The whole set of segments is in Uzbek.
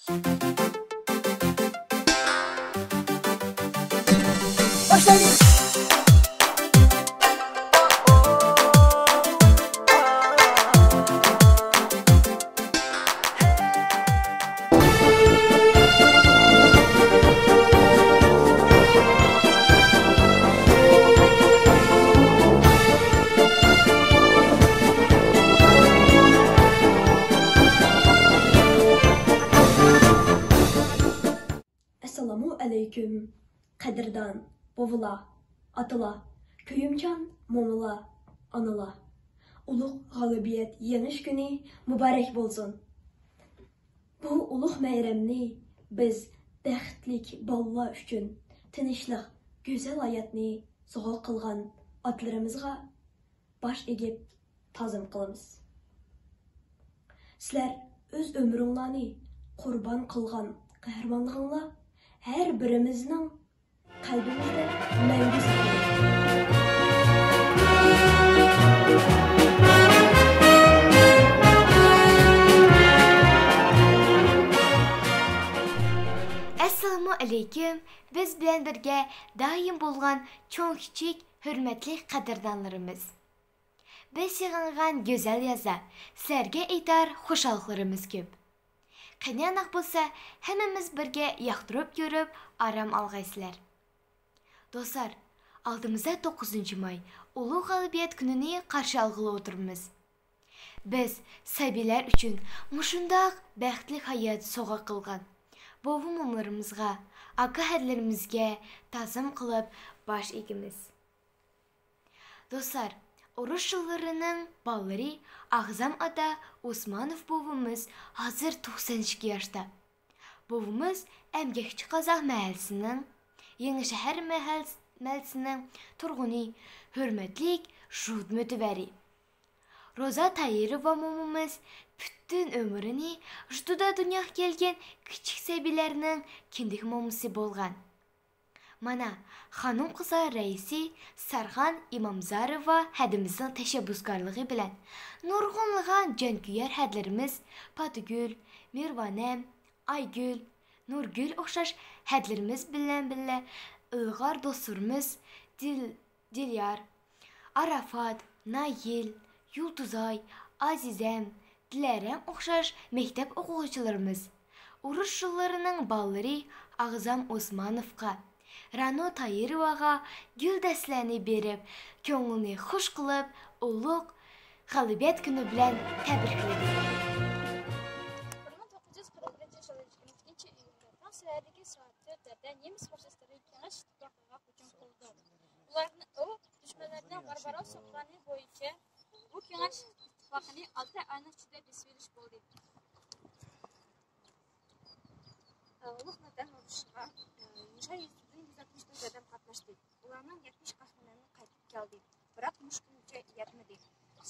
Başlayın. Assalamu aleyküm. Kadirdan, bovula, atıla, köyümcan, momula, anıla. Uluq galibiyet yeniş günü mübarek bolsun. Bu uluq meyramni biz baxtlik balla üçün tinchlik, güzel hayatni soğal qılgan atlarımızga baş egib tazım qılımız. Sizler öz ömrüңlarni qurban qılgan qahramanlığınla her birimizning qalbimizda mangu saqlanadi. Assalamu aleyküm. Biz bilen birge daim bolgan çoğ kiçik hürmetli qadirdanlarımız. Biz yığıngan güzel yaza, sizlerge aytar xoşallıklarımız köp. Qanyanaq bolsa, hemmemiz birge yaxtırıp görüp aram algaysızlar. Dostlar, aldığımızda 9. may Ulu Galibiyet gününü qarşı algılı oturumuz. Biz sabiler üçün muşundaq bəxtlik hayat soğa qılgan. Bovu mumlarımızga, aka hədlərimizge tazım qılıp baş egimiz. Dostlar, oruç yıllarının balları Ağzam Ada Osmanov bovumuz hazır 92 yaşta. Bovumuz Əmgəkçi Qazaq məhəllisinin, Yenişəhər məhəllisinin turğuni, hürmetlik şuhud mütüvəri. Roza Tayirova mumumuz bütün ömrünü juda dünyaya gelgen küçük sebilerinin kindik mumusi bolgan. Mana Xanım Qızlar reisi Sarxan İmamzarova hədimizin təşəbbüskarlığı bilen nurğunluğan canküyer hədlərimiz Patıgül, Mirvanem, Aygül, Nurgül oxşaş hədlərimiz bilen ılğar dostlarımız Dilyar, Arafat, Nail, Yulduzay, Azizem, Dilərəm oxşaş məktəb oxucularımız. Uruş yıllarının balları Ağzam Osmanovqa, Rano Tayirovaga gül dəstlərini berib, könlünü xoş qılıb, uluq Galibiyet günü bilen təbriklədi. 1941 yılı 22 iyulda Fransiyadagi saat 4'da Nemis faşistleri Keniş tuproqlarga hücum qildi. Ularning düşmanlarining Barbaros plani bo'yicha bu Keniş ittifoqining 6 oyning ichida besverish bo'ldi. Ulug' Vatan urushiga Yusha 164 odam qatnashdi. Ularning 70 qahramonlari qaytib keldi. Biroq mush kungacha yetmadi.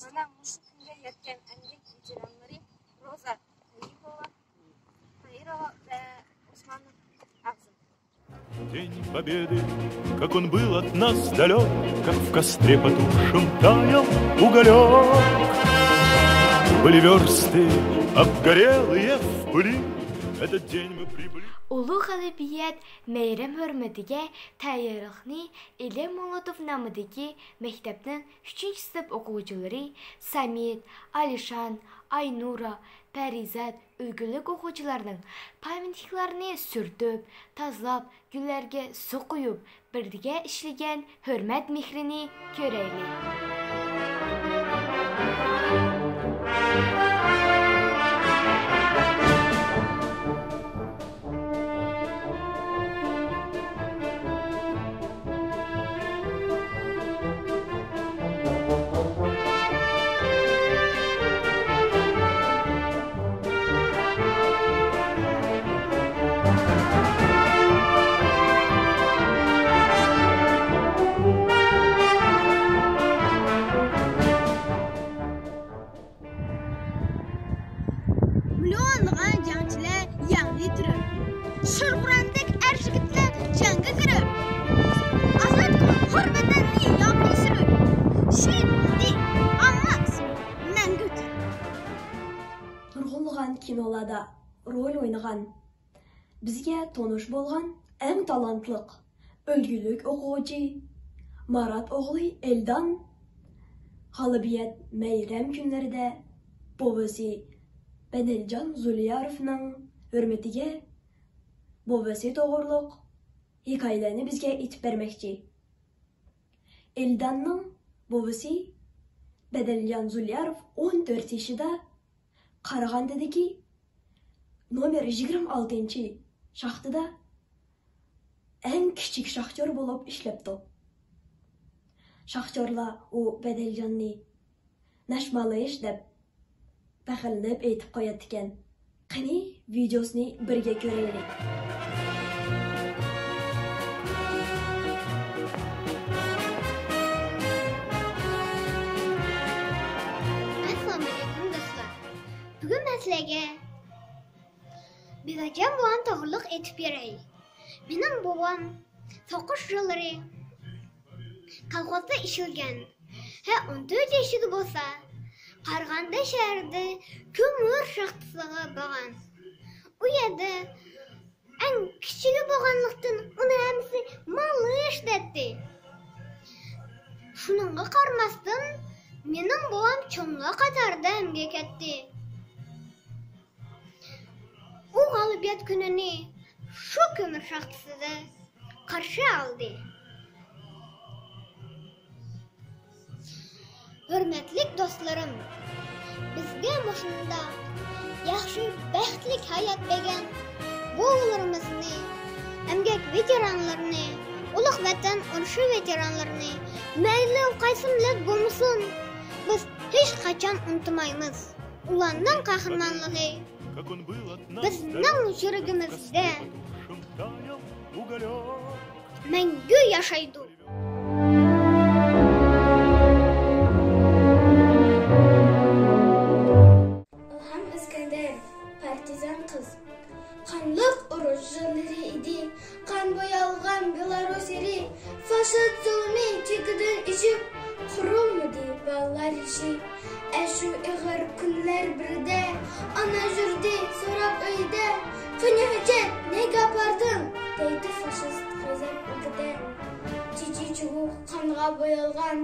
Mana mush kunga yetgan Əmgək veteranlari Roza Tayirova və Osmanov Ağzam. День Победы, как он был от нас далек, как в костре потухшем таял уголек. Были версты обгорелые в пыли, этот день мы прибыли. Ulu Galibiyet meyram hürmetige tayarlıqni İlem Molotov namıdaki mektepten 3. sınıf okucuları Samit, Alişan, Aynura, Pərizat, ülgülük okucularının paymentliklerini sürtüp, tazlap, güllerge su koyup, birdige işlegen hürmet mihrini köreyli. Kinolada rol oynagan Bizga tonuş bolgan eng talantliq, ölgülük o'quvchi Marat o'g'li Eldan G'alabiyat Mayram kunlarida bobasi Bedeljon Zuliyarovning hurmatiga bobasi to'g'riliq hikoyalarni bizga aytib bermoqchi. Eldanning bobasi Bedeljon Zuliyarov 14 yoshida Qarag'andadagi nomer 26 shaxtida eng kichik shaxtyor bo'lib ishlabdi. Shaxtyorlar u Bedeljonni nashmalayish deb baxilib aytib qo'yadi ekan. Qani videosini birga ko'raylik. Assalomu alaykum do'stlar. Bugun men sizlarga Bedajon bolam to'g'riliq aytib beray. Mening bobam so'qish yo'llari kolxozda ishlagan. 14 yoshida bo'lsa, Qarag'anda shahrida ko'mir shaxtasiga borgan. U yerda eng kichigi bo'lganlikdan uni hamsi malish dedi. Shuningga qaramasdan mening bobam cho'nga qatorda emga ketdi. U g'alabiyat kunini shu ko'mir shaxtasida qarshi oldi. Hurmatli do'stlarim, bizga mushunda yaxshi baxtli hayot bergan buvlarimizni, emgak veteranlarni, ulug' vatan urushi veteranlarini mayli qaysi millat bo'lmasin, biz hech qachon unutmaymiz. Ularning qahramonligi bizning yuragimizda mangu yashaydi. Ilhom Iskandarov, partizan qiz. Qanliq urush yillari edi, qon bo'yalgan Belarusiri, fashist zulmi chekidan ishib, qurilmadi ballar ishi. Shu ig'ir kunlar birida, ona yurdi so'roq uyida, qani hujjat nega bording, deydi fashist g'azab o'qida. Chichichuv qonga bo'yalgan,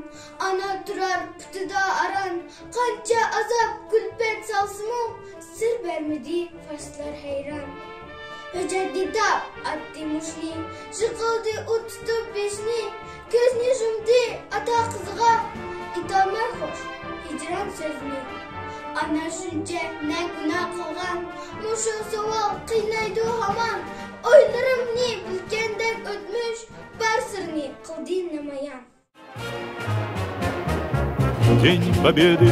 ona turar putida aran, qancha azob kulpat salsimu, sir bermadi fashistlar hayron. Hujjatda atdi mushni, shiqildi u tutib beshni, ko'zni yumdi ata qizga, itomar xo'sh hijron so'zni. Ana shuncha ne gunoh qilgan, mushu savol qiynaydi hamon. O'ylarimni bilgandek o'tmish, bar sirni qildi namoyon. День Победы,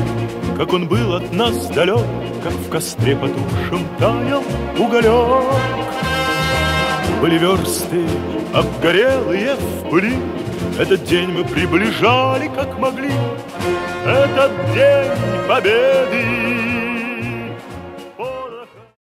как он был от нас далек, как в костре потухшем таял уголек. Были версты обгорелые в пыли, этот день мы приближали как могли, этот день Победы.